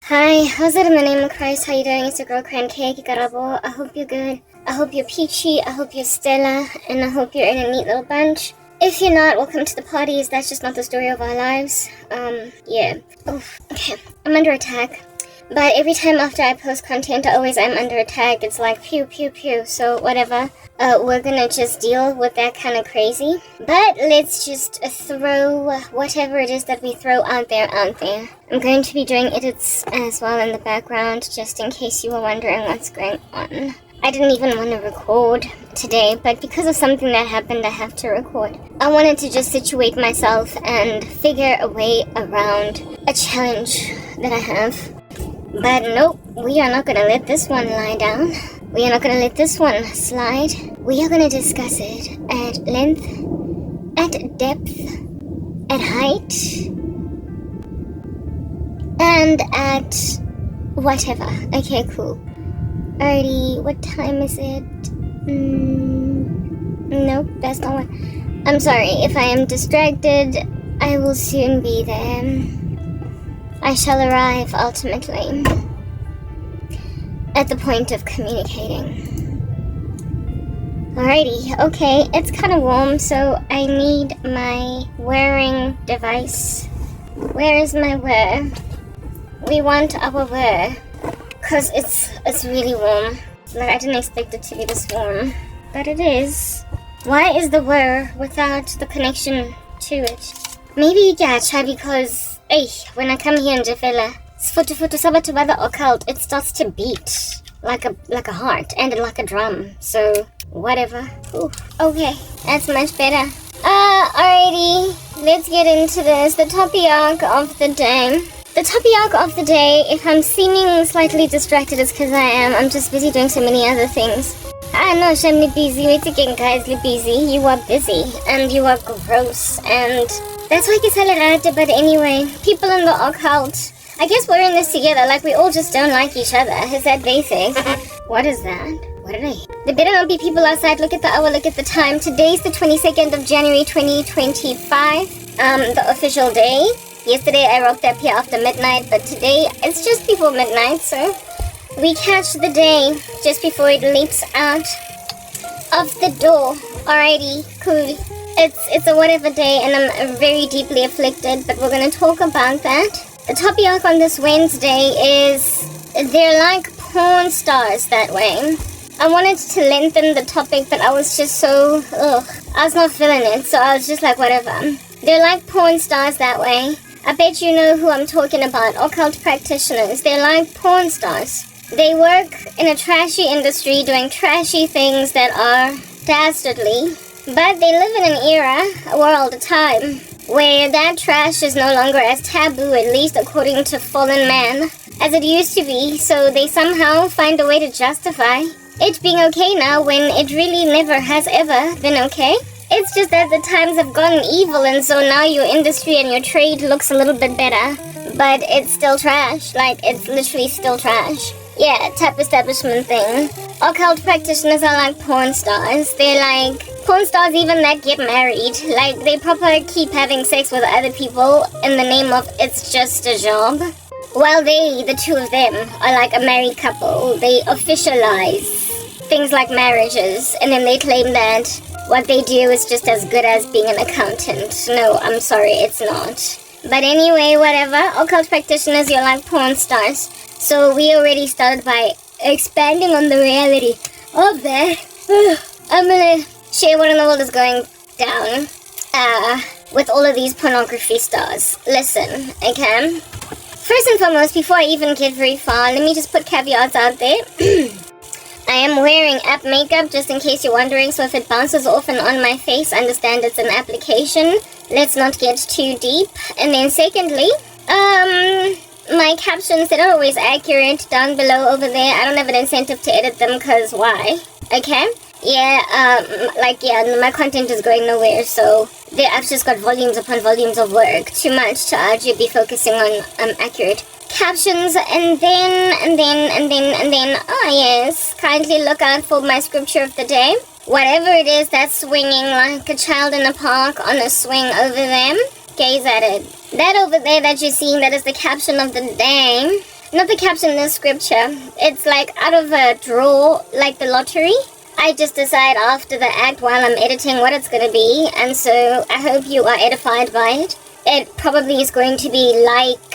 Hi, how's it in the name of Christ? How you doing? It's your girl Cake, Karabo. I hope you're good. I hope you're peachy. I hope you're stellar. And I hope you're in a neat little bunch. If you're not, welcome to the parties. That's just not the story of our lives. Yeah. Oof. Okay. I'm under attack. But every time after I post content, I always am under attack. It's like pew, pew, pew. So whatever. We're gonna just deal with that kind of crazy. But let's just throw whatever it is that we throw out there. I'm going to be doing edits as well in the background, just in case you were wondering what's going on. I didn't even want to record today, but because of something that happened, I have to record. I wanted to just situate myself and figure a way around a challenge that I have. But nope, we are not going to let this one lie down. We are not going to let this one slide. We are going to discuss it at length, at depth, at height, and at whatever. Okay, cool. Alrighty, what time is it? Nope, that's not what. I'm sorry, if I am distracted, I will soon be there. I shall arrive, ultimately, at the point of communicating. Alrighty, okay, it's kind of warm, so I need my wearing device. Where is my wear? We want our wear, because it's really warm. Like, I didn't expect it to be this warm, but it is. Why is the wear without the connection to it? Maybe gacha, because when I come here in Jafela, Sfutu Sabatu by the occult, it starts to beat like a heart and like a drum. So whatever. Ooh, okay, that's much better. Alrighty, let's get into this. The topic of the day. The topic of the day, if I'm seeming slightly distracted, it's because I am. I'm just busy doing so many other things. I know, I'm busy. Wait again, guys, you're busy. You are busy, and you are gross, and that's why I get but anyway, people in the occult, I guess we're in this together, like we all just don't like each other. Is that basic? What is that? What did I hear? There better not be people outside. Look at the hour, look at the time. Today's the 22nd of January 2025, the official day. Yesterday I rocked up here after midnight, but today it's just before midnight, so we catch the day just before it leaps out of the door. Alrighty, cool. It's a whatever day, and I'm very deeply afflicted, but we're going to talk about that. The topic on this Wednesday is they're like porn stars that way. I wanted to lengthen the topic, but I was just so, I was not feeling it, so I was just like, whatever. They're like porn stars that way. I bet you know who I'm talking about, occult practitioners. They're like porn stars. They work in a trashy industry doing trashy things that are dastardly. But they live in an era, a world, a time, where that trash is no longer as taboo, at least according to fallen man, as it used to be, so they somehow find a way to justify it being okay now when it really never has ever been okay. It's just that the times have gotten evil, and so now your industry and your trade looks a little bit better, but it's still trash. Like, it's literally still trash. Yeah, type establishment thing. Occult practitioners are like porn stars. They're like porn stars even that get married. Like, they proper keep having sex with other people in the name of it's just a job. While they, the two of them, are like a married couple. They officialize things like marriages, and then they claim that what they do is just as good as being an accountant. No, I'm sorry, it's not. But anyway, whatever. Occult practitioners, you're like porn stars. So we already started by expanding on the reality of that. I'm gonna share what in the world is going down with all of these pornography stars. Listen, okay? First and foremost, before I even get very far, let me just put caveats out there. I am wearing app makeup, just in case you're wondering, so if it bounces off and on my face, understand it's an application. Let's not get too deep. And then secondly, my captions, they're not always accurate down below over there. I don't have an incentive to edit them, because why? Okay? Yeah, my content is going nowhere, so I've just got volumes upon volumes of work. Too much to argue, be focusing on accurate captions, and then, oh yes, kindly look out for my scripture of the day. Whatever it is that's swinging like a child in a park on a swing over them, gaze at it. That over there that you're seeing, that is the caption of the day. not the caption in the scripture. It's like out of a draw, like the lottery. I just decide after the act while I'm editing what it's going to be, and so I hope you are edified by it. It probably is going to be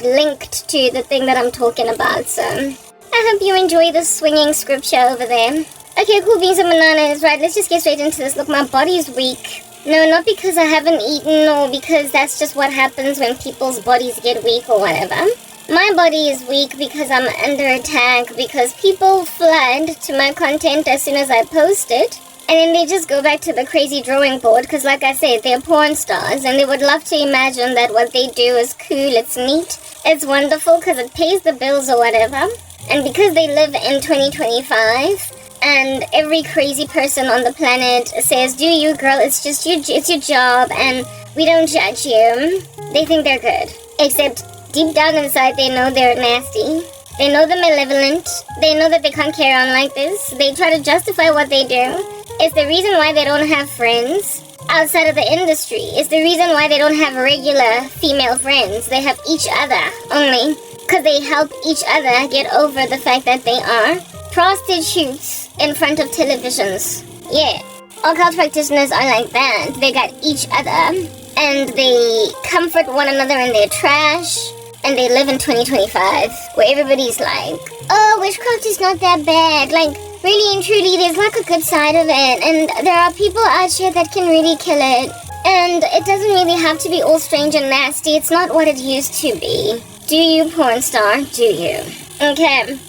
linked to the thing that I'm talking about, so I hope you enjoy the swinging scripture over there. Okay, cool beans and bananas. Right, let's just get straight into this. Look, my body's weak. No, not because I haven't eaten or because that's just what happens when people's bodies get weak or whatever. My body is weak because I'm under attack because people flood to my content as soon as I post it. And then they just go back to the crazy drawing board because, like I said, they're porn stars and they would love to imagine that what they do is cool, it's neat, it's wonderful because it pays the bills or whatever. And because they live in 2025 and every crazy person on the planet says, do you, girl, it's your job and we don't judge you, they think they're good. Except deep down inside they know they're nasty. They know they're malevolent. They know that they can't carry on like this. They try to justify what they do. It's the reason why they don't have friends outside of the industry. It's the reason why they don't have regular female friends. They have each other only because they help each other get over the fact that they are prostitutes in front of televisions. Yeah, occult practitioners are like that. They got each other and they comfort one another in their trash. And they live in 2025 where everybody's like, oh, witchcraft is not that bad. Like, really and truly, there's like a good side of it. And there are people out here that can really kill it. And it doesn't really have to be all strange and nasty. It's not what it used to be. Do you, porn star? Do you? Okay.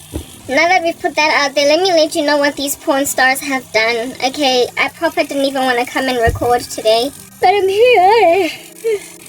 Now that we've put that out there, let me let you know what these porn stars have done. Okay, I probably didn't even want to come and record today. But I'm here.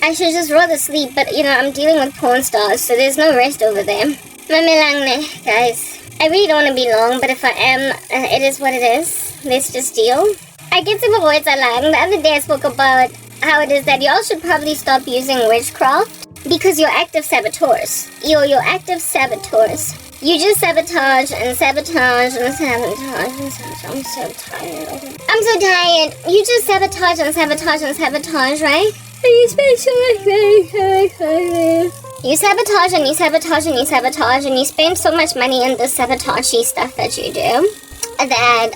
I should just rather sleep, but you know, I'm dealing with porn stars, so there's no rest over there. Mamilangne, guys. I really don't want to be long, but if I am, it is what it is. Let's just deal. I get some words along. The other day I spoke about how it is that y'all should probably stop using witchcraft because you're active saboteurs. You're active saboteurs. You just sabotage and sabotage and sabotage and sabotage. I'm so tired. I'm so tired. You just sabotage and sabotage and sabotage, right? And you spend so much money. You sabotage and you sabotage and you sabotage and you spend so much money on the sabotagey stuff that you do that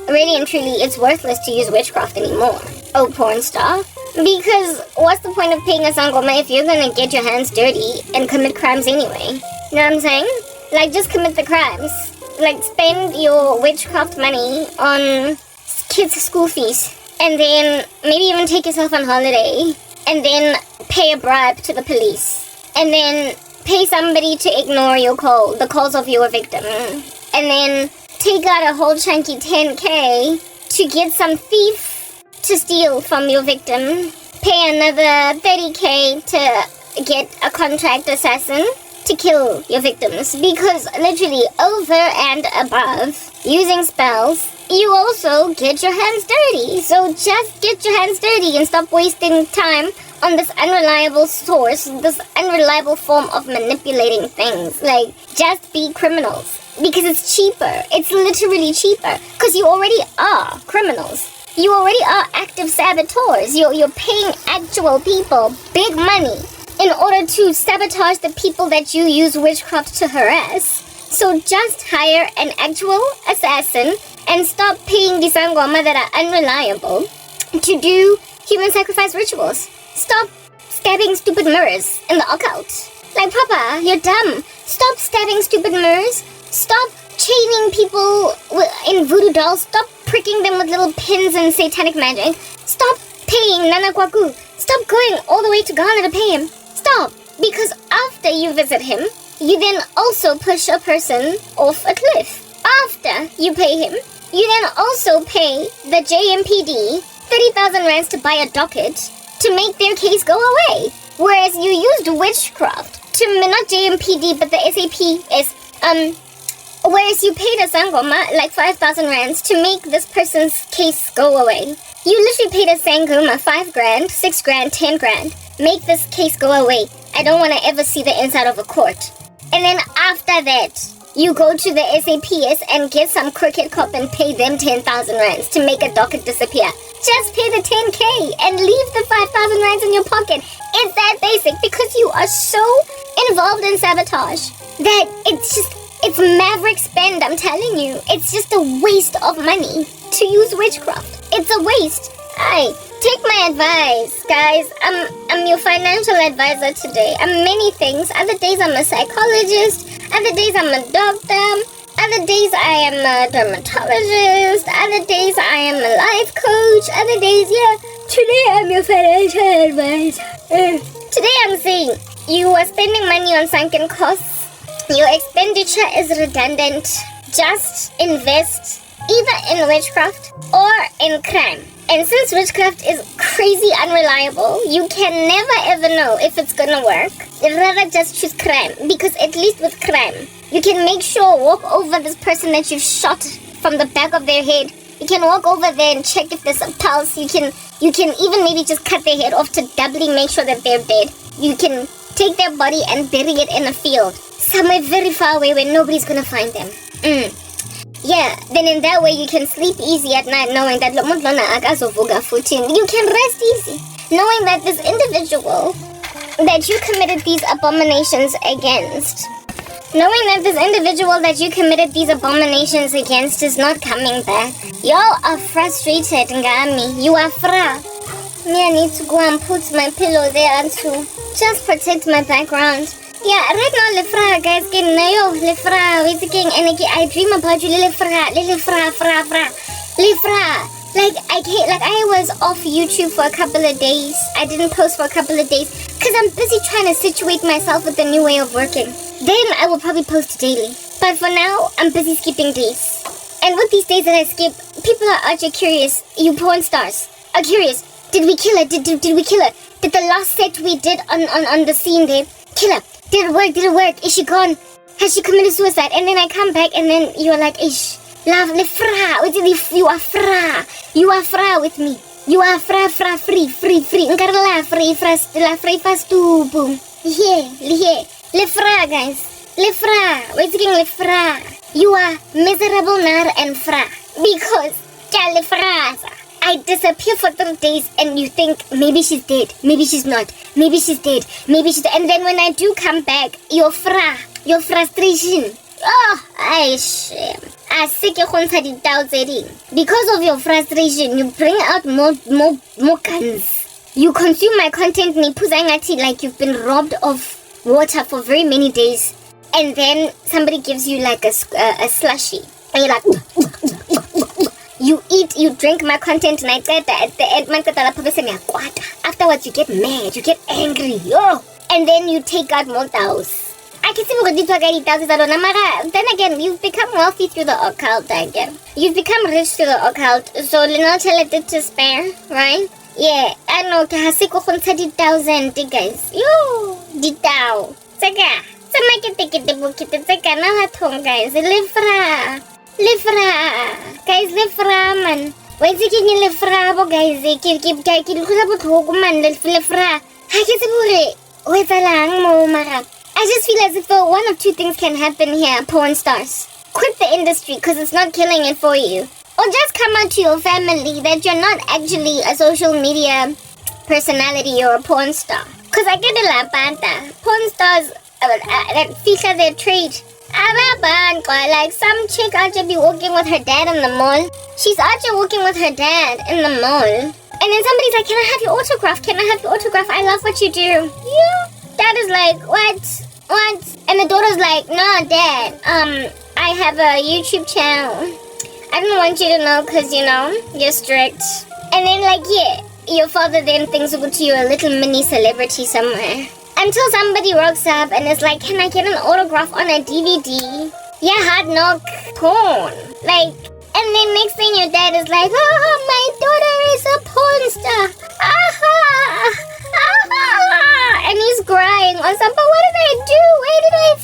really and truly it's worthless to use witchcraft anymore. Oh, porn star. Because what's the point of paying a sangoma if you're gonna get your hands dirty and commit crimes anyway? You know what I'm saying? Like, just commit the crimes. Like, spend your witchcraft money on kids' school fees. And then maybe even take yourself on holiday. And then pay a bribe to the police. And then pay somebody to ignore your call, the calls of your victim. And then take out a whole chunky 10K to get some thief to steal from your victim. Pay another 30K to get a contract assassin to kill your victims. Because literally over and above using spells, you also get your hands dirty. So just get your hands dirty and stop wasting time on this unreliable source, this unreliable form of manipulating things. Like, just be criminals. Because it's cheaper. It's literally cheaper. Because you already are criminals. You already are active saboteurs. You're paying actual people big money in order to sabotage the people that you use witchcraft to harass. So just hire an actual assassin and stop paying the sangoma that are unreliable to do human sacrifice rituals. Stop stabbing stupid mirrors in the occult. Like, Papa, you're dumb. Stop stabbing stupid mirrors. Stop chaining people in voodoo dolls. Stop pricking them with little pins and satanic magic. Stop paying Nana Kwaku. Stop going all the way to Ghana to pay him. Stop. Because after you visit him, you then also push a person off a cliff. After you pay him, you then also pay the JMPD 30,000 rands to buy a docket to make their case go away. Whereas you used witchcraft to, not JMPD, but the SAP, whereas you paid a sangoma like 5,000 rands to make this person's case go away. You literally paid a sangoma 5 grand, 6 grand, 10 grand. Make this case go away. I don't want to ever see the inside of a court. And then after that, You go to the SAPS and get some crooked cop and pay them 10,000 rands to make a docket disappear. Just pay the 10K and leave the 5,000 rands in your pocket. It's that basic because you are so involved in sabotage that it's maverick spend, I'm telling you. It's just a waste of money to use witchcraft. It's a waste. Take my advice, guys. I'm your financial advisor today. I'm many things. Other days I'm a psychologist. Other days I'm a doctor. Other days I am a dermatologist. Other days I am a life coach. Other days, today I'm your financial advisor. Today I'm saying you are spending money on sunken costs. Your expenditure is redundant. Just invest either in witchcraft or in crime. And since witchcraft is crazy unreliable, you can never ever know if it's gonna work. I'd rather just choose crime, because at least with crime, you can make sure walk over this person that you've shot from the back of their head. You can walk over there and check if there's a pulse. You can even maybe just cut their head off to doubly make sure that they're dead. You can take their body and bury it in a field, somewhere very far away where nobody's gonna find them. Yeah, then in that way you can sleep easy at night knowing that you can rest easy, knowing that this individual that you committed these abominations against, is not coming back. Y'all are frustrated, Ngami. You are fra. Me, I need to go and put my pillow there to just protect my background. Yeah, right now, Lefra, guys, Lefra, I dream about you, Lefra. Like, I was off YouTube for a couple of days. I didn't post for a couple of days because I'm busy trying to situate myself with the new way of working. Then I will probably post daily. But for now, I'm busy skipping days. And with these days that I skip, people are actually curious. You porn stars are curious. Did we kill her? Did we kill her? Did the last set we did on the scene there kill her? Did it work? Is she gone? Has she committed suicide? And then I come back and then you're like, ish, love, you are fra. You are fra with me. You are fra, free. Nkarla, free fast to boom. Lihe. Lefra, guys. Lefra. Lefra. You are miserable nar and fra. Because, lefra. I disappear for 3 days and you think maybe she's dead, maybe she's not, maybe she's dead, and then when I do come back, your frustration. I sick because of your frustration, you bring out more guns. You consume my content like you've been robbed of water for very many days, and then somebody gives you like a slushie, and you're like. You drink my content and I said that at the end, afterwards you get mad, you get angry, and then you take out more dows. I can see then again, you've become wealthy through the occult again. You've become rich through the occult, so Lenotella did to spare, right? Yeah, I know, guys. Di tao. Saka, guys, guys, lefra man. Why is it lefra bo guys? I just feel as if one of two things can happen here, porn stars. Quit the industry because it's not killing it for you. Or just come out to your family that you're not actually a social media personality or a porn star. Because I get a la panta. Porn stars that feature their trade. Like some chick actually be walking with her dad in the mall. She's actually walking with her dad in the mall. And then somebody's like, can I have your autograph? I love what you do. Yeah. Dad is like, what? And the daughter's like, no, Dad, I have a YouTube channel. I don't want you to know because, you're strict. And then like, your father then thinks you're a little mini celebrity somewhere. Until somebody rocks up and is like, can I get an autograph on a DVD? Yeah, hard knock porn. Like, and then next thing your dad is like, my daughter is a porn star. And he's crying or something. But what did I do? Where did I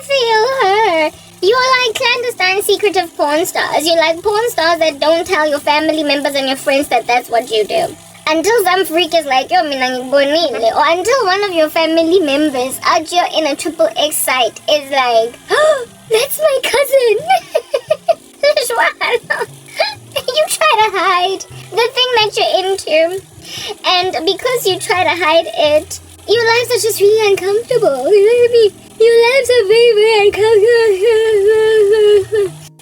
fail her? You're like clandestine, secretive porn stars. You're like porn stars that don't tell your family members and your friends that that's what you do. Until some freak is like, yo, mina ngikubonile. Or until one of your family members out here in a triple X site is like, oh, that's my cousin. You try to hide the thing that you're into. And because you try to hide it, your lives are just really uncomfortable. You know what I mean? Your lives are very, very uncomfortable.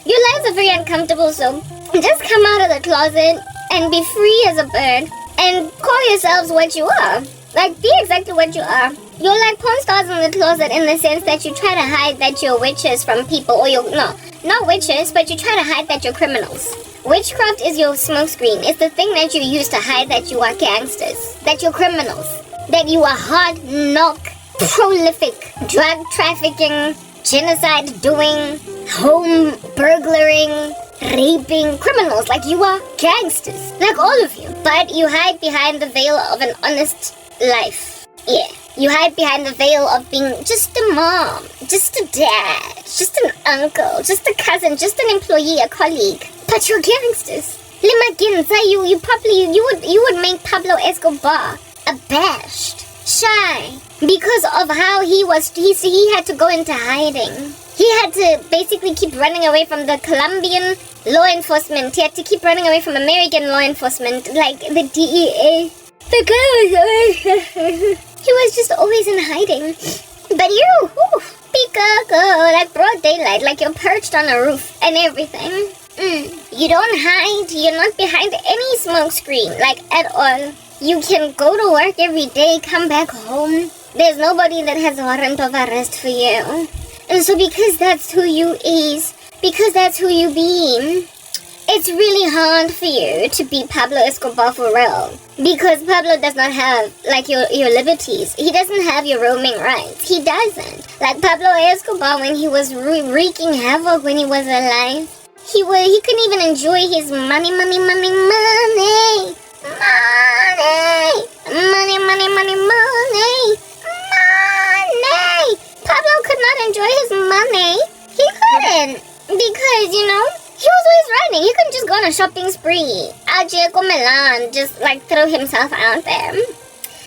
Your lives are very uncomfortable, so just come out of the closet and be free as a bird and call yourselves what you are. Like, be exactly what you are. You're like porn stars in the closet in the sense that you try to hide that you're witches from people, or you're, no, not witches, but you try to hide that you're criminals. Witchcraft is your smokescreen. It's the thing that you use to hide that you are gangsters, that you're criminals, that you are hard knock, prolific, drug trafficking, genocide doing, home burglaring, raping criminals. Like, you are gangsters, like all of you. But you hide behind the veil of an honest life. Yeah. You hide behind the veil of being just a mom, just a dad, just an uncle, just a cousin, just an employee, a colleague. But you're gangsters. You would make Pablo Escobar abashed, shy, because of how he had to go into hiding. He had to basically keep running away from the Colombian law enforcement. He had to keep running away from American law enforcement, like the DEA. The guy he was just always in hiding. But you, like broad daylight, like you're perched on a roof and everything. You don't hide. You're not behind any smoke screen, like at all. You can go to work every day, come back home. There's nobody that has a warrant of arrest for you. And so because that's who you is, because that's who you be, it's really hard for you to be Pablo Escobar for real. Because Pablo does not have, like, your liberties. He doesn't have your roaming rights. He doesn't. Like Pablo Escobar, when he was wreaking havoc when he was alive, he couldn't even enjoy his money. Pablo could not enjoy his money. He couldn't. Because, he was always running. He couldn't just go on a shopping spree. Milan, just like throw himself out there.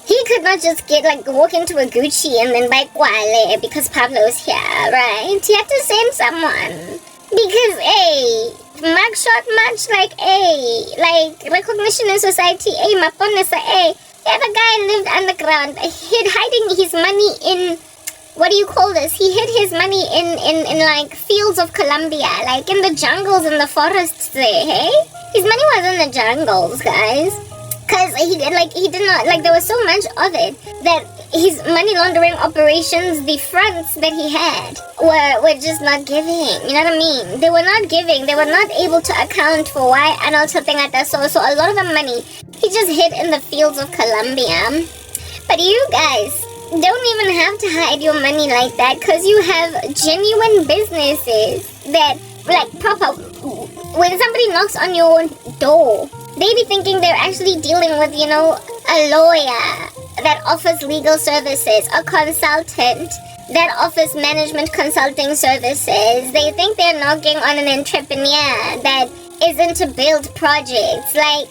He could not just walk into a Gucci and then buy Kwale because Pablo's here, right? He had to send someone. Because, mugshot much like recognition in society, maponesa, yeah, the guy lived underground, hiding his money in, what do you call this? He hid his money in like fields of Colombia, like in the jungles and the forests there, hey? His money was in the jungles, guys. Cause he did not, there was so much of it that his money laundering operations, the fronts that he had were just not giving. You know what I mean? They were not giving. They were not able to account for why and also something like that. So a lot of the money he just hid in the fields of Colombia. But you guys don't even have to hide your money like that, because you have genuine businesses that, proper, when somebody knocks on your door, they be thinking they're actually dealing with, a lawyer that offers legal services, a consultant that offers management consulting services. They think they're knocking on an entrepreneur that is into build projects. Like,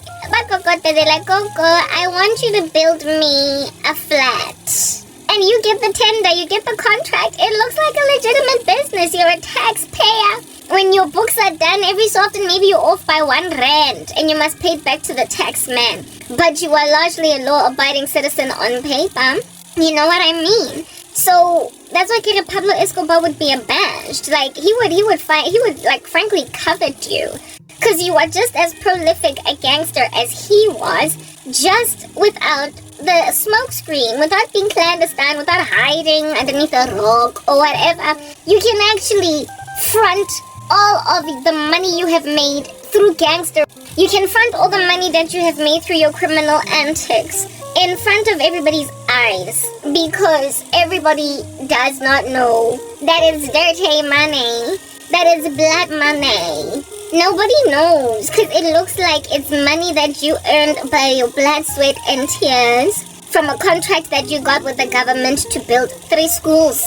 they're like, Coco, I want you to build me a flat. And you get the tender, you get the contract. It looks like a legitimate business. You're a taxpayer. When your books are done, every so often maybe you're off by R1 and you must pay it back to the tax man. But you are largely a law-abiding citizen on paper. You know what I mean? So that's why Pablo Escobar would be abashed. He would frankly covet you. Because you are just as prolific a gangster as he was, just without the smoke screen, without being clandestine, without hiding underneath a rock or whatever. You can actually front all of the money you have made through gangster. You can front all the money that you have made through your criminal antics in front of everybody's eyes, because everybody does not know that it's dirty money, that it's blood money. Nobody knows, because it looks like it's money that you earned by your blood, sweat, and tears from a contract that you got with the government to build 3 schools.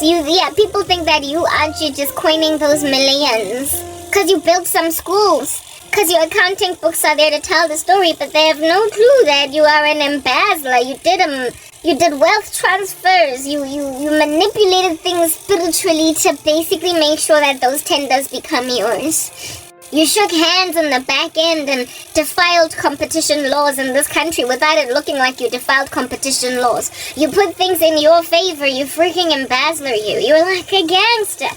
People think that you aren't just coining those millions because you built some schools, Because your accounting books are there to tell the story, but they have no clue that you are an embezzler. You did wealth transfers. You manipulated things spiritually to basically make sure that those tenders become yours. You shook hands on the back end and defiled competition laws in this country without it looking like you defiled competition laws. You put things in your favor, you freaking embezzler you. You're like a gangster.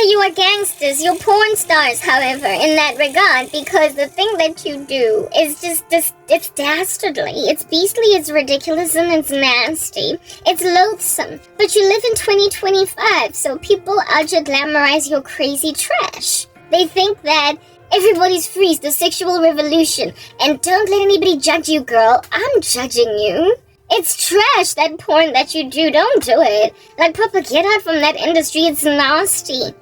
You are gangsters. You're porn stars, however, in that regard, because the thing that you do is just it's dastardly, it's beastly, it's ridiculous, and it's nasty. It's loathsome. But you live in 2025, so people out here glamorize your crazy trash. They think that everybody's free, it's the sexual revolution, and don't let anybody judge you, girl. I'm judging you. It's trash, that porn that you do. Don't do it. Like, proper, get out from that industry. It's nasty.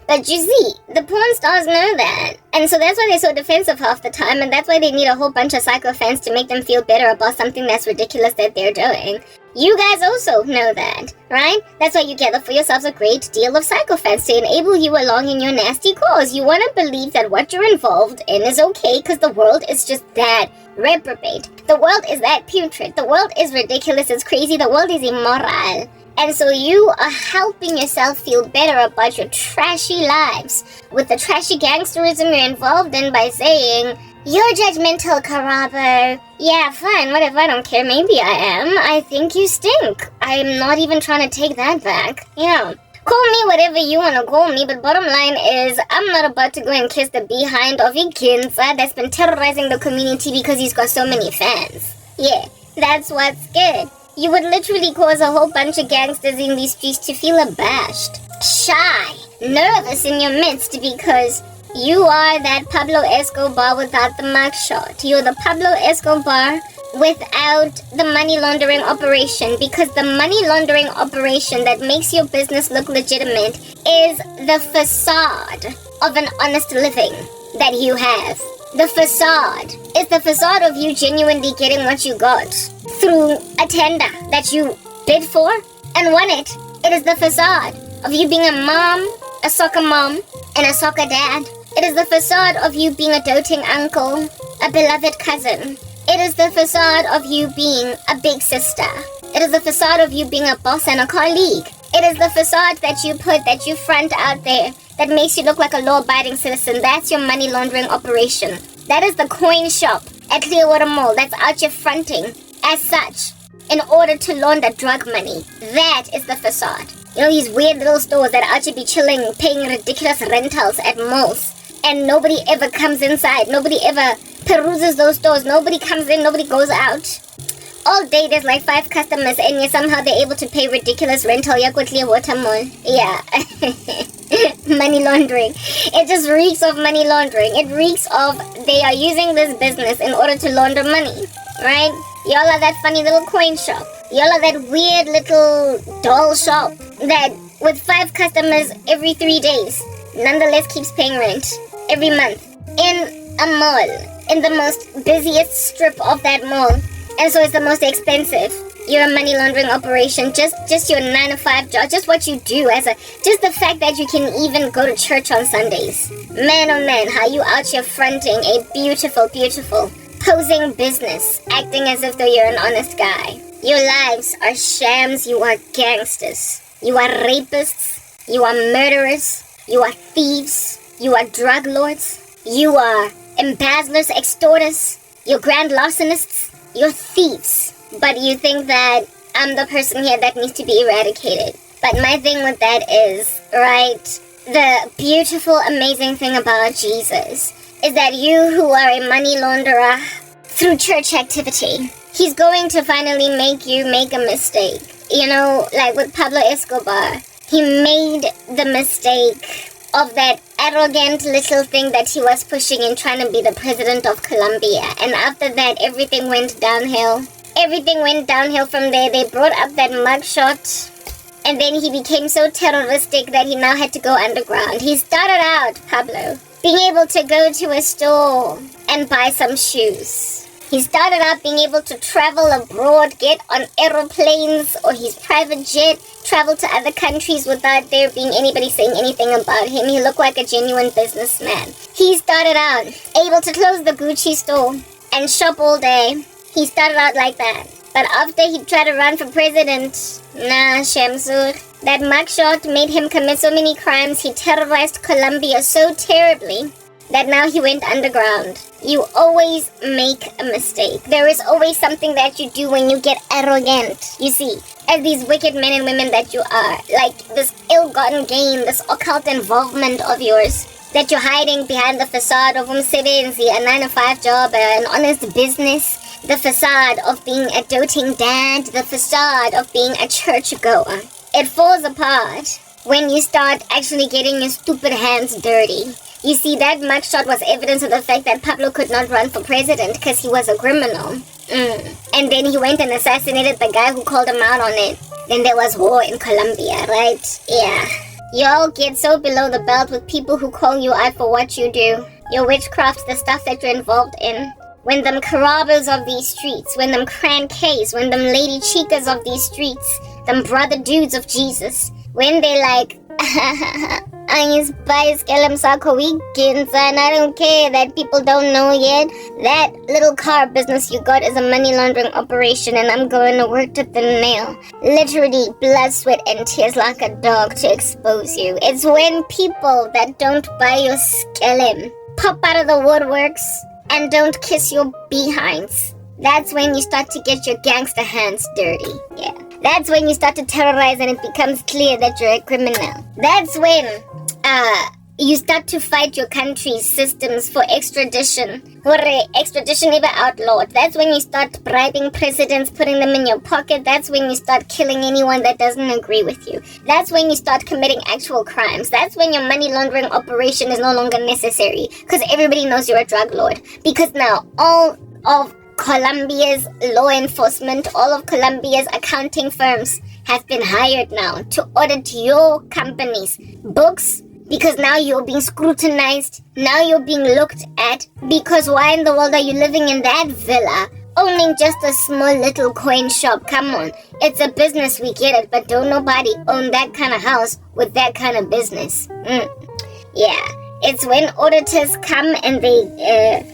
But you see, the porn stars know that. And so that's why they're so defensive half the time. And that's why they need a whole bunch of psycho fans to make them feel better about something that's ridiculous that they're doing. You guys also know that, right? That's why you gather for yourselves a great deal of psycho fans to enable you along in your nasty cause. You want to believe that what you're involved in is okay because the world is just that reprobate. The world is that putrid. The world is ridiculous. It's crazy. The world is immoral. And so you are helping yourself feel better about your trashy lives with the trashy gangsterism you're involved in by saying, "You're judgmental, Karabo." Yeah, fine, what if I don't care? Maybe I am. I think you stink. I'm not even trying to take that back. Yeah. Call me whatever you want to call me, but bottom line is, I'm not about to go and kiss the behind of a kid that's been terrorizing the community because he's got so many fans. Yeah, that's what's good. You would literally cause a whole bunch of gangsters in these streets to feel abashed, shy, nervous in your midst because you are that Pablo Escobar without the mugshot. You're the Pablo Escobar without the money laundering operation, because the money laundering operation that makes your business look legitimate is the facade of an honest living that you have. The facade is the facade of you genuinely getting what you got through a tender that you bid for and won it. It is the facade of you being a mom, a soccer mom, and a soccer dad. It is the facade of you being a doting uncle, a beloved cousin. It is the facade of you being a big sister. It is the facade of you being a boss and a colleague. It is the facade that you front out there that makes you look like a law-abiding citizen. That's your money laundering operation. That is the coin shop at Clearwater Mall that's out here fronting as such in order to launder drug money. That is the facade. You know, these weird little stores that out here be chilling, paying ridiculous rentals at malls. And nobody ever comes inside. Nobody ever peruses those stores. Nobody comes in. Nobody goes out. All day there's like 5 customers and yet somehow they're able to pay ridiculous rental. Clearwater Mall. Yeah. Money laundering. It just reeks of money laundering. It reeks of they are using this business in order to launder money. Right? Y'all are that funny little coin shop. Y'all are that weird little doll shop that with 5 customers every 3 days nonetheless keeps paying rent every month in a mall, in the most busiest strip of that mall, and so it's the most expensive. You're a money laundering operation. Just your 9-to-5 job, just what you do just the fact that you can even go to church on Sundays. Man, oh man, how you out here fronting a beautiful, beautiful, posing business, acting as if though you're an honest guy. Your lives are shams. You are gangsters. You are rapists. You are murderers. You are thieves. You are drug lords. You are embezzlers, extorters. You're grand larcenists. You're thieves. But you think that I'm the person here that needs to be eradicated. But my thing with that is, right, the beautiful, amazing thing about Jesus is that you who are a money launderer through church activity, he's going to finally make you make a mistake. You know, like with Pablo Escobar, he made the mistake of that arrogant little thing that he was pushing in trying to be the president of Colombia. And after that, everything went downhill. Everything went downhill from there. They brought up that mugshot. And then he became so terroristic that he now had to go underground. He started out, Pablo, being able to go to a store and buy some shoes. He started out being able to travel abroad, get on aeroplanes or his private jet, travel to other countries without there being anybody saying anything about him. He looked like a genuine businessman. He started out able to close the Gucci store and shop all day. He started out like that. But after he tried to run for president, Shamsur, that mugshot made him commit so many crimes. He terrorized Colombia so terribly that now he went underground. You always make a mistake. There is always something that you do when you get arrogant. You see, as these wicked men and women that you are, like this ill-gotten gain, this occult involvement of yours, that you're hiding behind the facade of umsebenzi, a 9-to-5 job, an honest business, the facade of being a doting dad, the facade of being a churchgoer. It falls apart when you start actually getting your stupid hands dirty. You see, that mugshot was evidence of the fact that Pablo could not run for president because he was a criminal. And then he went and assassinated the guy who called him out on it. Then there was war in Colombia, right? Yeah. Y'all get so below the belt with people who call you out for what you do. Your witchcraft, the stuff that you're involved in. When them Karabos of these streets, when them crankcase, when them lady chicas of these streets, them brother dudes of Jesus, when they like, I spice Sako weekends and I don't care that people don't know yet. That little car business you got is a money laundering operation and I'm going to work to the nail. Literally blood, sweat and tears like a dog to expose you. It's when people that don't buy your skellum pop out of the woodworks and don't kiss your behinds. That's when you start to get your gangster hands dirty. Yeah. That's when you start to terrorize and it becomes clear that you're a criminal. That's when you start to fight your country's systems for extradition. Extradition never outlawed. That's when you start bribing presidents, putting them in your pocket. That's when you start killing anyone that doesn't agree with you. That's when you start committing actual crimes. That's when your money laundering operation is no longer necessary. Because everybody knows you're a drug lord. Because now all of Colombia's law enforcement, all of Colombia's accounting firms have been hired now to audit your company's books, because now you're being scrutinized, now you're being looked at, because why in the world are you living in that villa, owning just a small little coin shop? Come on, it's a business, we get it, but don't nobody own that kind of house with that kind of business. Yeah, it's when auditors come and they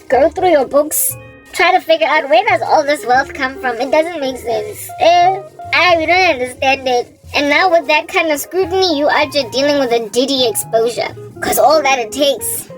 go through your books, try to figure out where does all this wealth come from. It doesn't make sense. We don't understand it. And now with that kind of scrutiny, you are just dealing with a Diddy exposure. Because all that it takes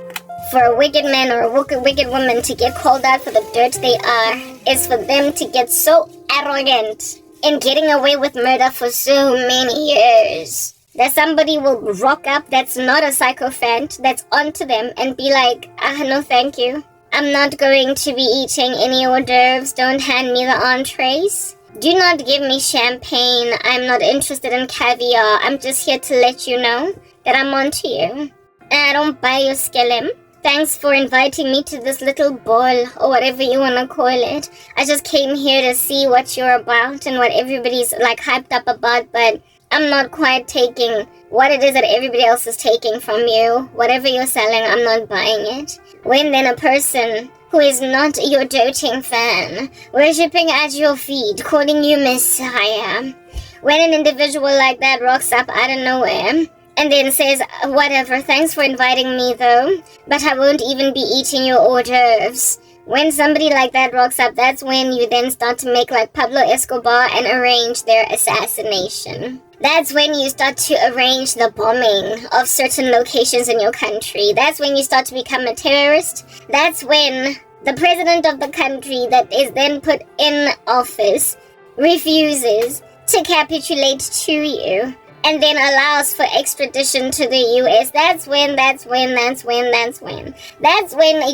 for a wicked man or a wicked woman to get called out for the dirt they are is for them to get so arrogant in getting away with murder for so many years that somebody will rock up that's not a sycophant, that's onto them and be like, no thank you. I'm not going to be eating any hors d'oeuvres. Don't hand me the entrees. Do not give me champagne. I'm not interested in caviar. I'm just here to let you know that I'm onto you. And I don't buy your skellum. Thanks for inviting me to this little ball, or whatever you want to call it. I just came here to see what you're about and what everybody's like hyped up about, but I'm not quite taking what it is that everybody else is taking from you. Whatever you're selling, I'm not buying it. When then a person who is not your doting fan, worshipping at your feet, calling you Messiah, when an individual like that rocks up out of nowhere and then says, whatever, thanks for inviting me though, but I won't even be eating your hors d'oeuvres. When somebody like that rocks up, that's when you then start to make like Pablo Escobar and arrange their assassination. That's when you start to arrange the bombing of certain locations in your country. That's when you start to become a terrorist. That's when the president of the country that is then put in office refuses to capitulate to you and then allows for extradition to the US. That's when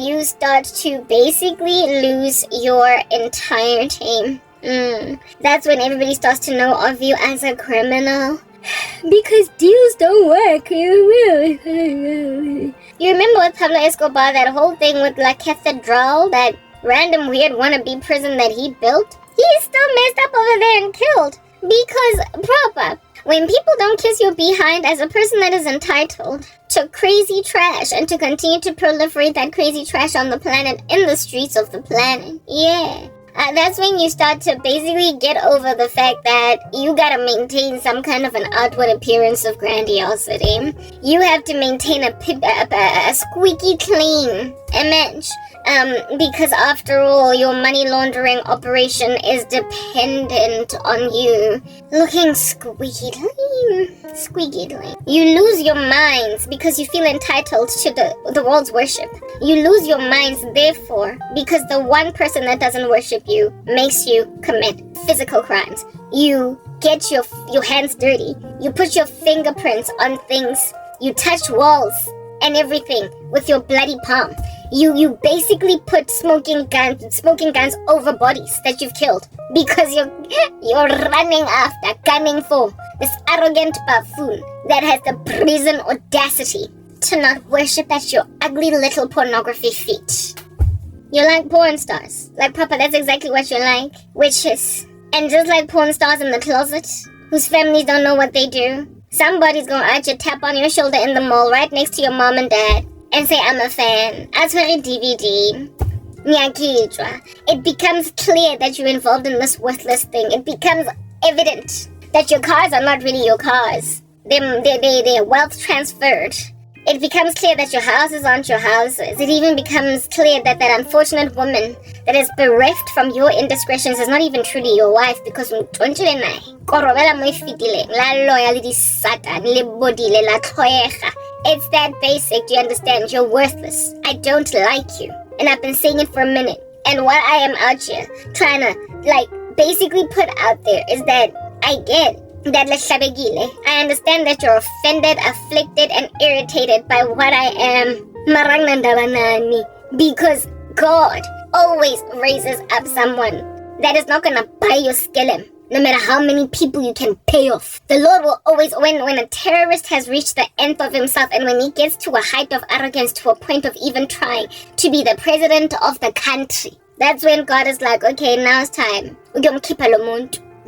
you start to basically lose your entire team. That's when everybody starts to know of you as a criminal. Because deals don't work. You remember with Pablo Escobar, that whole thing with La Cathedral, that random weird wannabe prison that he built? He's still messed up over there and killed. Because, proper, when people don't kiss your behind as a person that is entitled to crazy trash and to continue to proliferate that crazy trash on the planet, in the streets of the planet. Yeah. That's when you start to basically get over the fact that you gotta maintain some kind of an outward appearance of grandiosity. You have to maintain a squeaky clean image. Because after all, your money laundering operation is dependent on you looking squeaky clean. Squeaky clean. You lose your minds because you feel entitled to the world's worship. You lose your minds, therefore, because the one person that doesn't worship you makes you commit physical crimes. You get your hands dirty. You put your fingerprints on things. You touch walls and everything with your bloody palm. You basically put smoking guns over bodies that you've killed because you're running after, gunning for this arrogant buffoon that has the brazen audacity to not worship at your ugly little pornography feet. You're like porn stars. Like, Papa, that's exactly what you're like. Witches. And just like porn stars in the closet, whose families don't know what they do, somebody's gonna actually tap on your shoulder in the mall right next to your mom and dad and say, I'm a fan. I swear a DVD. It becomes clear that you're involved in this worthless thing. It becomes evident that your cars are not really your cars. They're wealth transferred. It becomes clear that your houses aren't your houses. It even becomes clear that that unfortunate woman that is bereft from your indiscretions is not even truly your wife, because it's that basic, do you understand? You're worthless. I don't like you. And I've been saying it for a minute. And what I am out here trying to, basically put out there is that I get that I understand that you're offended, afflicted, and irritated by what I am. Because God always raises up someone that is not going to buy your skellum, no matter how many people you can pay off. The Lord will always, when a terrorist has reached the nth of himself, and when he gets to a height of arrogance, to a point of even trying to be the president of the country, that's when God is like, okay, now it's time.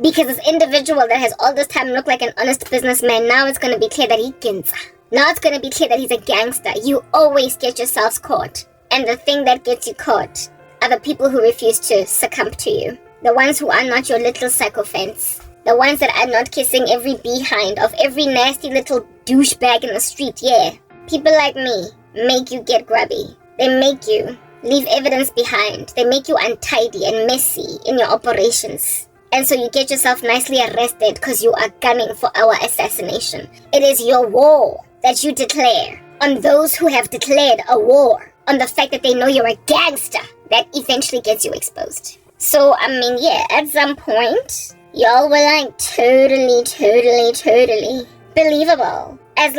Because this individual that has all this time looked like an honest businessman, now it's going to be clear that he ginza. Now it's going to be clear that he's a gangster. You always get yourselves caught. And the thing that gets you caught are the people who refuse to succumb to you. The ones who are not your little sycophants. The ones that are not kissing every behind of every nasty little douchebag in the street, yeah. People like me make you get grubby. They make you leave evidence behind. They make you untidy and messy in your operations. And so you get yourself nicely arrested because you are gunning for our assassination. It is your war that you declare on those who have declared a war on the fact that they know you're a gangster that eventually gets you exposed. So, yeah, at some point, y'all were totally believable as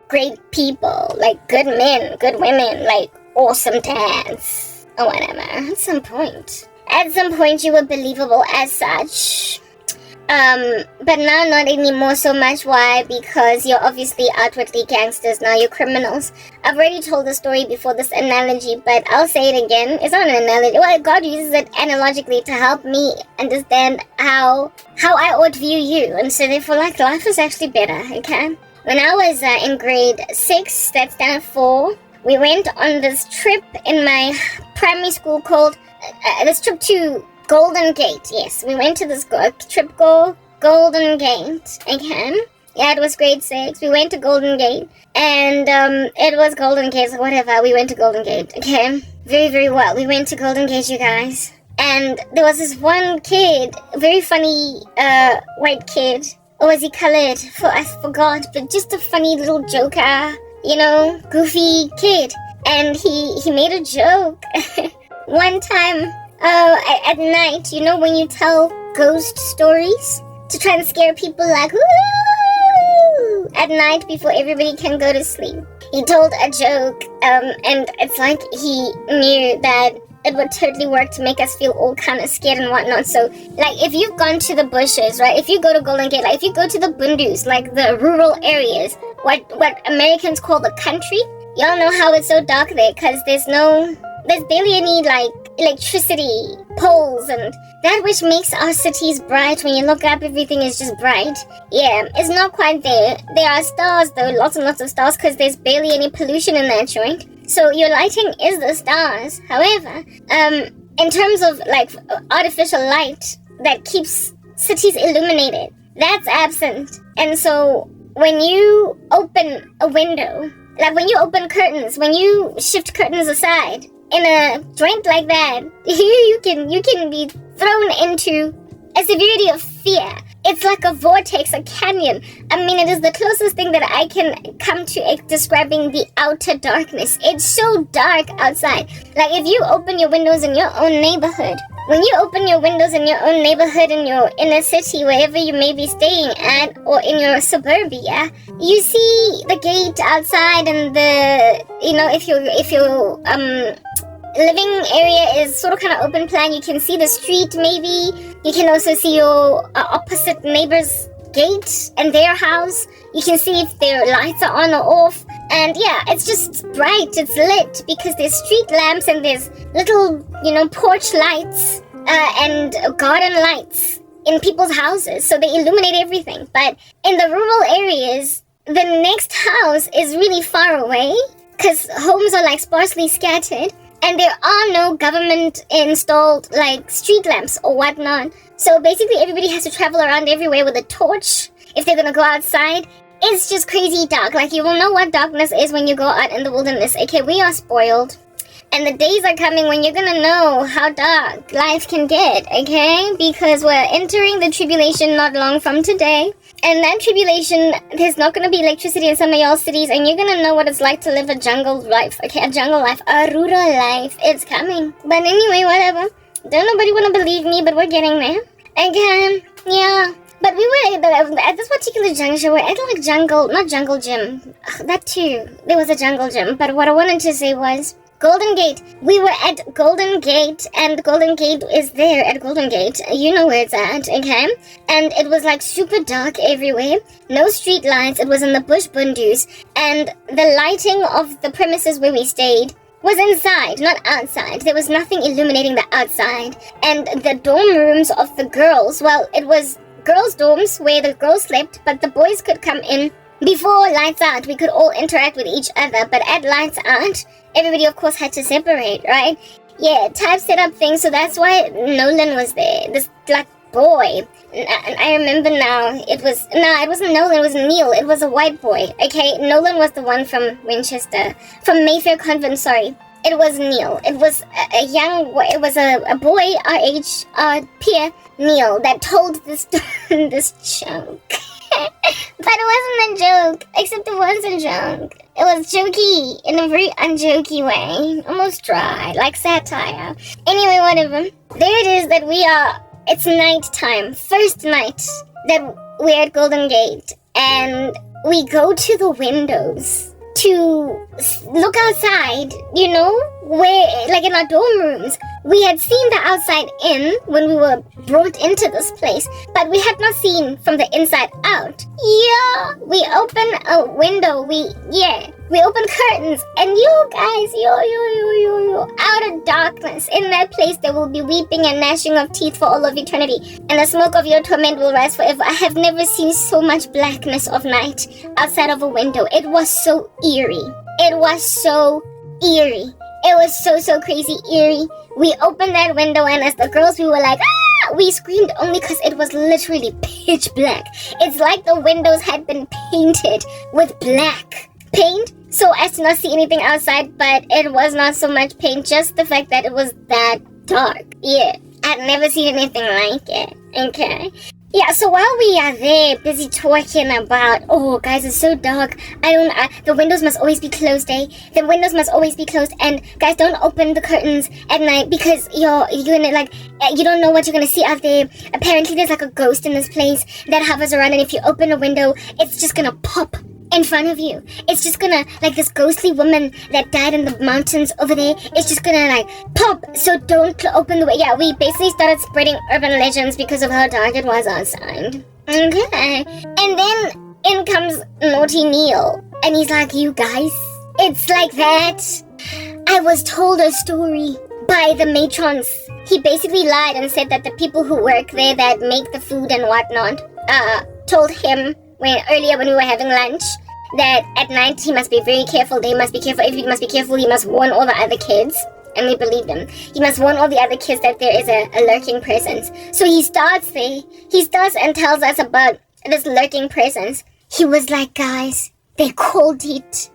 great people, good men, good women, awesome dads, or whatever. At some point you were believable as such. But now not anymore so much. Why? Because you're obviously outwardly gangsters now. You're criminals. I've already told the story before, this analogy, but I'll say it again. It's not an analogy. Well, God uses it analogically to help me understand how I ought view you. And so therefore, life is actually better, okay? When I was in grade 6, that's down 4, we went on this trip in my primary school called this trip to Golden Gate. Yes, we went to this trip called Golden Gate. Okay. Yeah, it was grade 6. We went to Golden Gate. And it was Golden Gate, so whatever. We went to Golden Gate. Okay. Very, very well. We went to Golden Gate, you guys. And there was this one kid, very funny white kid. Or was he colored? I forgot. But just a funny little joker, goofy kid. And he made a joke. One time, at night, when you tell ghost stories to try and scare people woo! At night before everybody can go to sleep. He told a joke, and it's like he knew that it would totally work to make us feel all kind of scared and whatnot. So, if you've gone to the bushes, right? If you go to Golden Gate, if you go to the bundus, the rural areas, what Americans call the country, y'all know how it's so dark there, because there's barely any, electricity poles and that which makes our cities bright. When you look up, everything is just bright. Yeah, it's not quite there. There are stars though, lots and lots of stars, because there's barely any pollution in that joint. So your lighting is the stars. However, in terms of like artificial light that keeps cities illuminated, that's absent. And so when you open a window, like when you open curtains, when you shift curtains aside in a joint like that, you can be thrown into a severity of fear. It's like a vortex, a canyon. I mean, it is the closest thing that I can come to describing the outer darkness. It's so dark outside. Like if you open your windows in your own neighborhood, when you open your windows in your own neighborhood, in your inner city, wherever you may be staying at, or in your suburbia, you see the gate outside and the, if your living area is sort of kind of open plan, you can see the street maybe. You can also see your opposite neighbor's gate and their house. You can see if their lights are on or off. And yeah, it's just bright, it's lit, because there's street lamps and there's little, porch lights and garden lights in people's houses. So they illuminate everything. But in the rural areas, the next house is really far away because homes are like sparsely scattered. And there are no government-installed, like, street lamps or whatnot. So basically everybody has to travel around everywhere with a torch if they're gonna go outside. It's just crazy dark. Like, you will know what darkness is when you go out in the wilderness. Okay, we are spoiled. And the days are coming when you're gonna know how dark life can get, okay? Because we're entering the tribulation not long from today. And that tribulation, there's not going to be electricity in some of y'all cities, and you're going to know what it's like to live a jungle life, okay? A jungle life, a rural life. It's coming. But anyway, whatever. Don't nobody want to believe me, but we're getting there. Again, yeah. But we were at this particular juncture, we're at like not jungle gym. That too. There was a jungle gym. But what I wanted to say was, Golden Gate. We were at Golden Gate, and Golden Gate is there at Golden Gate. You know where it's at, okay? And it was like super dark everywhere. No street lights. It was in the bush bundus. And the lighting of the premises where we stayed was inside, not outside. There was nothing illuminating the outside. And the dorm rooms of the girls, well, it was girls' dorms where the girls slept, but the boys could come in before lights out. We could all interact with each other, but at lights out, everybody, of course, had to separate, right? Yeah, type set up things, so that's why Nolan was there. This black boy. And I remember now, it wasn't Nolan, it was Neil. It was a white boy, okay? Nolan was the one from Winchester. From Mayfair Convent, sorry. It was Neil. It was a boy our age, our peer, Neil, that told this joke. But it wasn't a joke, except it was a joke. It was jokey in a very unjokey way, almost dry, like satire. Anyway, whatever. There it is that it's night time, first night that we're at Golden Gate, and we go to the windows to look outside, where, like in our dorm rooms. We had seen the outside in when we were brought into this place, but we had not seen from the inside out. Yeah, we open a window, we open curtains, and you guys, out of darkness, in that place there will be weeping and gnashing of teeth for all of eternity, and the smoke of your torment will rise forever. I have never seen so much blackness of night outside of a window. It was so eerie. It was so eerie. It was so crazy eerie. We opened that window, and as the girls, we were like, ah! We screamed only because it was literally pitch black. It's like the windows had been painted with black paint so as to not see anything outside, but it was not so much paint, just the fact that it was that dark. Yeah, I'd never seen anything like it, okay? Yeah, so while we are there busy talking about, oh guys, it's so dark, the windows must always be closed, the windows must always be closed, and guys, don't open the curtains at night because you're gonna, like, you don't know what you're gonna see out there. Apparently there's like a ghost in this place that hovers around, and if you open a window, it's just gonna pop in front of you. It's just gonna, like, this ghostly woman that died in the mountains over there, it's just gonna, like, pop. So don't open the way. Yeah, we basically started spreading urban legends because of how dark it was outside. Okay. And then in comes Naughty Neil, and he's like, you guys, it's like that. I was told a story by the matrons. He basically lied and said that the people who work there that make the food and whatnot told him earlier when we were having lunch that at night he must be very careful, they must be careful, everybody must be careful, he must warn all the other kids. And we believed him. He must warn all the other kids that there is a lurking presence. So he starts there. He starts and tells us about this lurking presence. He was like, guys, they call it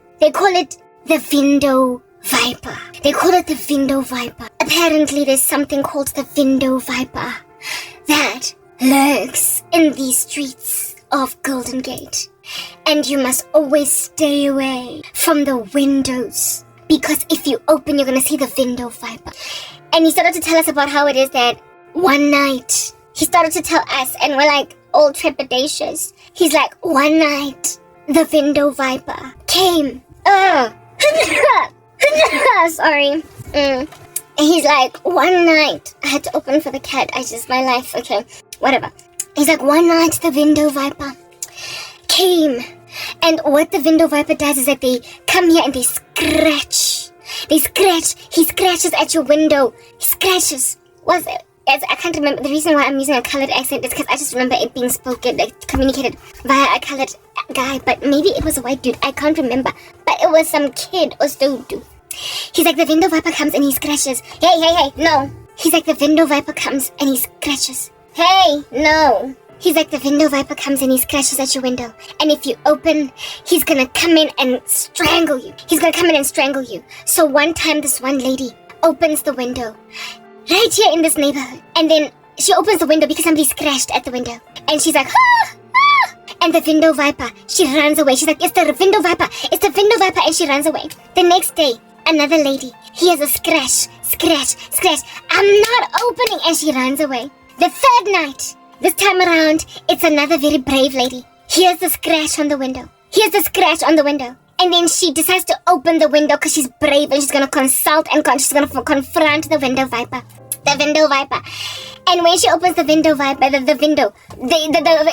the window viper. They call it the window viper. Apparently there's something called the window viper that lurks in these streets of Golden Gate. And you must always stay away from the windows. Because if you open, you're going to see the window viper. And he started to tell us about how it is that one night, he started to tell us, and we're like all trepidatious. He's like, one night, the window viper came. Sorry. And he's like, one night, I had to open for the cat. My life, okay, whatever. He's like, one night, the window viper came. And what the window viper does is that they come here and they scratch. He scratches at your window. He scratches. What's it? I can't remember. The reason why I'm using a colored accent is because I just remember it being spoken, like communicated via a colored guy. But maybe it was a white dude. I can't remember. But it was some kid or dude. He's like, the window viper comes and he scratches. Hey, no. He's like, the window viper comes and he scratches. Hey, no. He's like, the window viper comes and he scratches at your window. And if you open, he's gonna come in and strangle you. So one time, this one lady opens the window right here in this neighborhood. And then she opens the window because somebody scratched at the window. And she's like, And the window viper, she runs away. She's like, it's the window viper. And she runs away. The next day, another lady hears a scratch. I'm not opening. And she runs away. The third night, this time around, it's another very brave lady. Here's the scratch on the window. And then she decides to open the window because she's brave and she's going to consult and she's going to confront the window viper. And when she opens the window viper,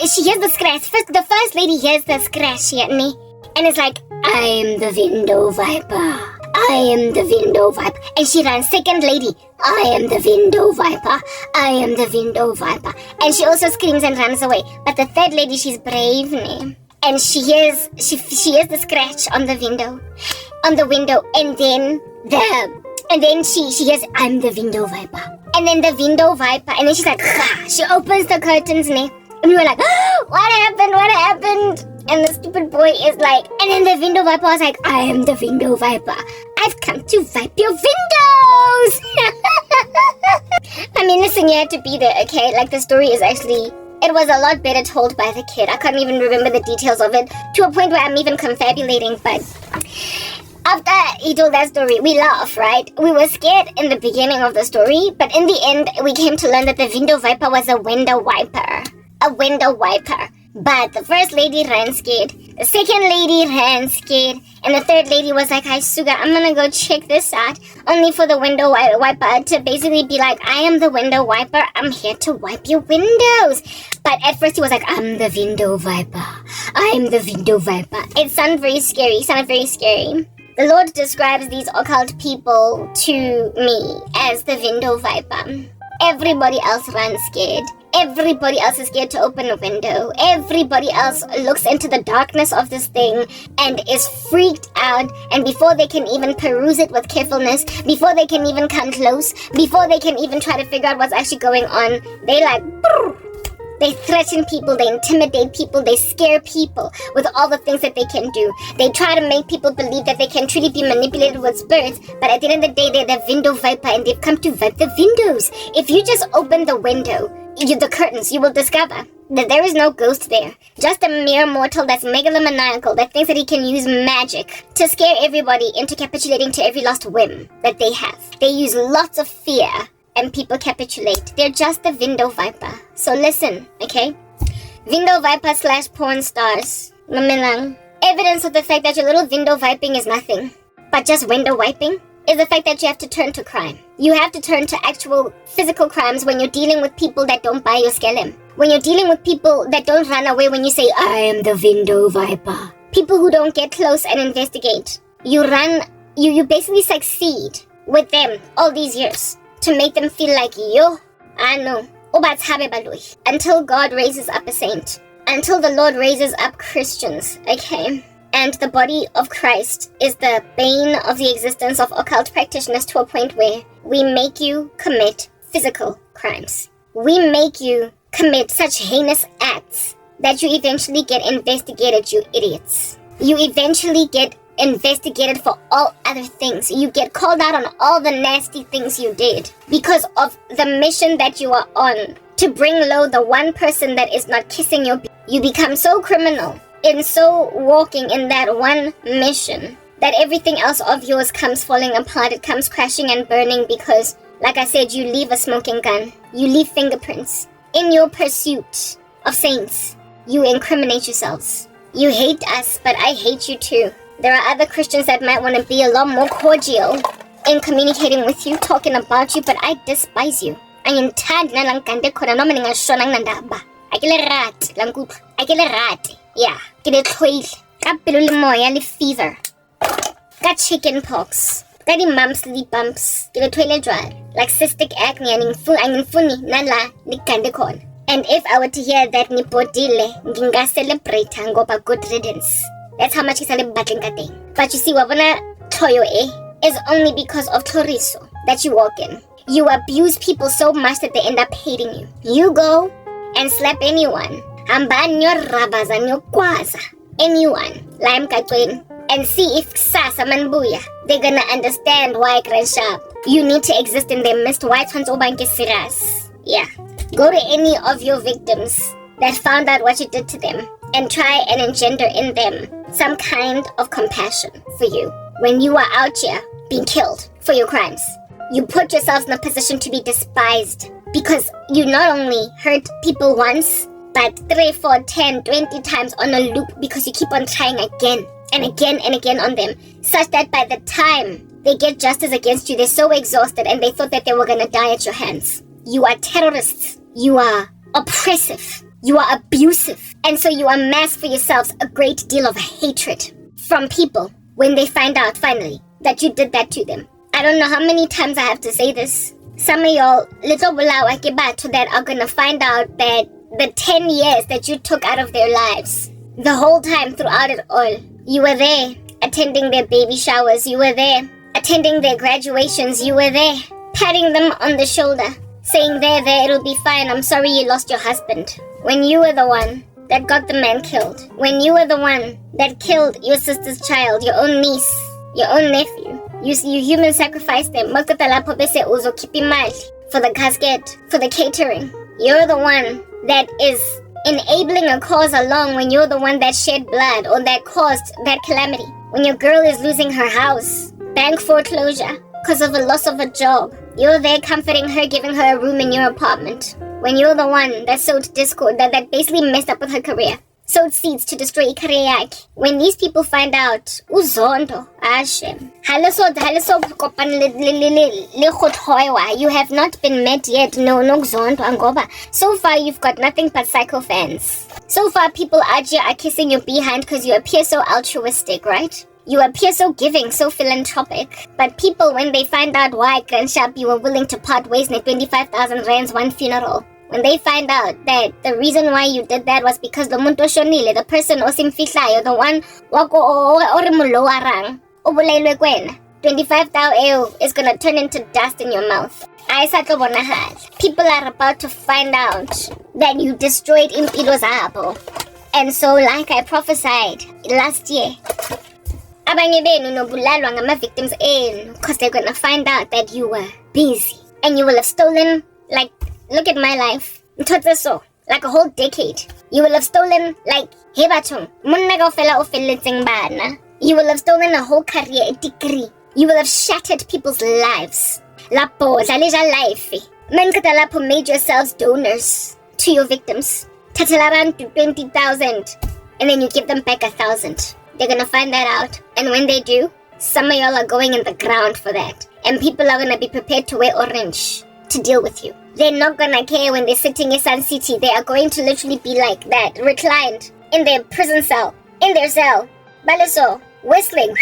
she hears the scratch. The first lady hears the scratch here, and it's like, I am the window viper. And she runs. Second lady, I am the window viper. And she also screams and runs away. But the third lady, she's brave, and she hears the scratch on the window, and then she hears, I'm the window viper. And then the window viper, and then she's like, she opens the curtains, and we were like, what happened? And the stupid boy is like, and then the window viper was like, I am the window viper. I've come to wipe your windows. I mean, listen, you had to be there, okay? Like, the story is actually, it was a lot better told by the kid. I can't even remember the details of it, to a point where I'm even confabulating, but after he told that story, we laughed, right? We were scared in the beginning of the story, but in the end, we came to learn that the window viper was a window wiper. But the first lady ran scared, the second lady ran scared, and the third lady was like, hi, Suga, I'm gonna go check this out, only for the window wiper to basically be like, I am the window wiper, I'm here to wipe your windows. But at first he was like, I'm the window viper. It sounded very scary. The Lord describes these occult people to me as the window viper. Everybody else runs scared. Everybody else is scared to open a window. Everybody else looks into the darkness of this thing and is freaked out. And before they can even peruse it with carefulness, before they can even come close, before they can even try to figure out what's actually going on, they like, they threaten people, they intimidate people, they scare people with all the things that they can do. They try to make people believe that they can truly be manipulated with spirits, but at the end of the day, they're the window viper and they've come to wipe the windows. If you just open the window, the curtains, you will discover that there is no ghost there. Just a mere mortal that's megalomaniacal, that thinks that he can use magic to scare everybody into capitulating to every last whim that they have. They use lots of fear and people capitulate. They're just the window viper. So listen, okay? Window viper / porn stars. Mamilang. Evidence of the fact that your little window viping is nothing but just window wiping is the fact that you have to turn to crime. You have to turn to actual physical crimes when you're dealing with people that don't buy your skelem. When you're dealing with people that don't run away when you say, I am the window viper. People who don't get close and investigate. You basically succeed with them all these years to make them feel like, yo, I know. Until God raises up a saint. Until the Lord raises up Christians, okay? And the body of Christ is the bane of the existence of occult practitioners to a point where we make you commit physical crimes. We make you commit such heinous acts that you eventually get investigated, you idiots. You eventually get investigated for all other things. You get called out on all the nasty things you did because of the mission that you are on to bring low the one person that is not kissing your you become so criminal in so walking in that one mission that everything else of yours comes falling apart. It comes crashing and burning because, like I said, you leave a smoking gun. You leave fingerprints. In your pursuit of saints, you incriminate yourselves. You hate us, but I hate you too. There are other Christians that might want to be a lot more cordial in communicating with you, talking about you, but I despise you. Yeah. Fever. Got chicken pox. Got the mumps, lip bumps. Get a toilet dry. Like cystic acne and and if I were to hear that nipodile, nginga celebrate ngoba good riddance. That's how much is a battling thing. But you see, wabona toyo is only because of Toriso that you walk in. You abuse people so much that they end up hating you. You go and slap anyone. Anyone. And see if Sasa Manbuya, they're gonna understand why Grandshap. You need to exist in their midst. Why serious? Yeah. Go to any of your victims that found out what you did to them and try and engender in them some kind of compassion for you. When you are out here being killed for your crimes, you put yourselves in a position to be despised because you not only hurt people once, but 3, 4, 10, 20 times on a loop because you keep on trying again and again and again on them, such that by the time they get justice against you, they're so exhausted and they thought that they were going to die at your hands. You are terrorists. You are oppressive. You are abusive. And so you amass for yourselves a great deal of hatred from people when they find out finally that you did that to them. I don't know how many times I have to say this. Some of y'all little bulawa kibato that are going to find out that the 10 years that you took out of their lives, the whole time throughout it all, you were there attending their baby showers. You were there attending their graduations. You were there patting them on the shoulder, saying, there, it'll be fine. I'm sorry you lost your husband. When you were the one that got the man killed. When you were the one that killed your sister's child, your own niece, your own nephew. You human sacrificed them. For the casket, for the catering. You're the one that is enabling a cause along when you're the one that shed blood or that caused that calamity. When your girl is losing her house, bank foreclosure, because of a loss of a job. You're there comforting her, giving her a room in your apartment. When you're the one that sowed discord, that basically messed up with her career. Sowed seeds to destroy her career. When these people find out, uzondo, Hashem. You have not been met yet. No zondo angoba. So far, you've got nothing but psycho fans. So far, people out here are kissing your behind because you appear so altruistic, right? You appear so giving, so philanthropic. But people, when they find out why Grandshap you were willing to part ways in 25,000 rands one funeral, when they find out that the reason why you did that was because the muntu shonile, the person osimfihlayo, the one wako orimulowarang, obulailwe kwena, 25,000 is gonna turn into dust in your mouth. People are about to find out that you destroyed impilo zabo. And so, like I prophesied last year, abanye benu nobulalwa ngama victims enu because they're gonna find out that you were busy and you will have stolen, like, look at my life, like a whole decade. You will have stolen, like, hebatung munna ka fela o felletseng bana. You will have stolen a whole career, a degree. You will have shattered people's lives. Lapo dlaleja life man katalapo made yourselves donors to your victims. Tatalaran to 20,000 and then you give them back 1,000. They're gonna find that out. And when they do, some of y'all are going in the ground for that. And people are gonna be prepared to wear orange to deal with you. They're not gonna care when they're sitting in Sun City. They are going to literally be like that, reclined in their prison cell, in their cell, balaso, whistling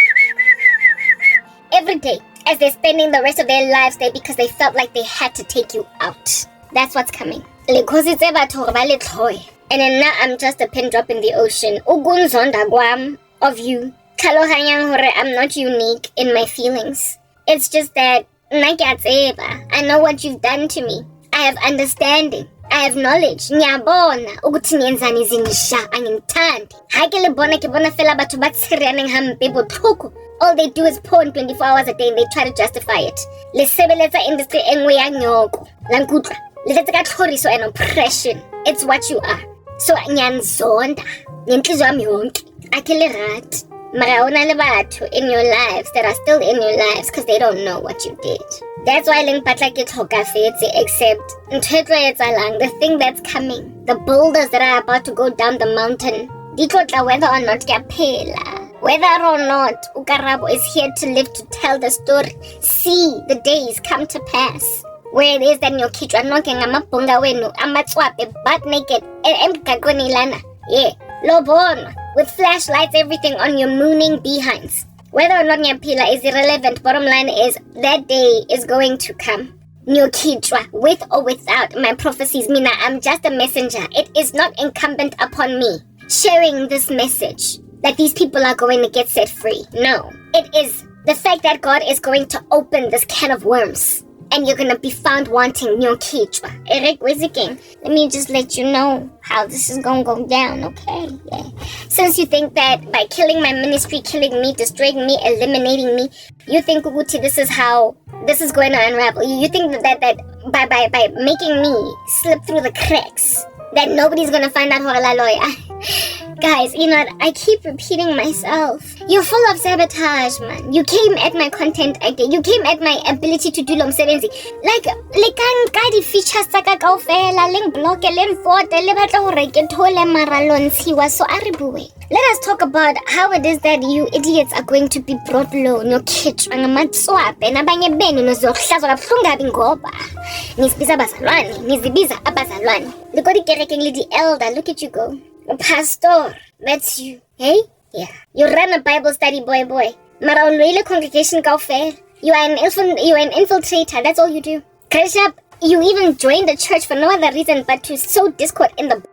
every day, as they're spending the rest of their lives there because they felt like they had to take you out. That's what's coming. Because it's about and then now I'm just a pin drop in the ocean. Ugunzonda gwam of you. I'm not unique in my feelings. It's just that I know what you've done to me. I have understanding. I have knowledge. Ngiyabona ukuthi niyenzani izingisha angimthandi. Hayi ke lebona ke bona fela batho ba tshireyaneng hampe botlhoko. All they do is porn 24 hours a day and they try to justify it. Le sebeletsa industry engwe ya nyoko. La nkutlwa. Le tsetsa ka tlhoriso and oppression. It's what you are. So nyanzonda. Ngenhliziyo yami yonke. Akhe le rat. Mara ona le batho in your lives that are still in your lives because they don't know what you did. That's why leng patla ke tlhoka fetse except the thing that's coming, the boulders that are about to go down the mountain. Di tlotla whether or not ke phela. Whether or not Karabo is here to live to tell the story. See the days come to pass. Where it is that nyokitwa nonke ngamabhunga wenu amatswape butt naked emgaqweni lana. Yeah, lobonwa. With flashlights, everything on your mooning behinds. Whether or not Nyapila is irrelevant, bottom line is that day is going to come. Nyokitwa, with or without my prophecies, Mina, I'm just a messenger. It is not incumbent upon me sharing this message that these people are going to get set free. No, it is the fact that God is going to open this can of worms. And you're gonna be found wanting Nyokitwa. Eric Wiziking, let me just let you know how this is gonna go down, okay? Yeah. Since you think that by killing my ministry, killing me, destroying me, eliminating me, you think Uguti, this is how this is going to unravel. You think that by making me slip through the cracks, that nobody's gonna find out who la lawyer. Guys, you know what? I keep repeating myself. You're full of sabotage, man. You came at my content idea. You came at my ability to do lomsebenzi. Like di features tsaka kaofela leng block leng photo le batla hore ke thole mara lontshiwa so aribue. Let us talk about how it is that you idiots are going to be brought low. Nyokitwa ngamatswape nabanye benu nozohlazwa kabuhlungu kabi ngoba nisibiza abazalwane, nizibiza abazalwane. Look at the elder. Look at you go. A pastor. That's you. Hey? Yeah. You run a Bible study, boy. Mara unloile congregation kaufel. You are an infiltrator. That's all you do. Krishap, you even joined the church for no other reason but to sow discord in the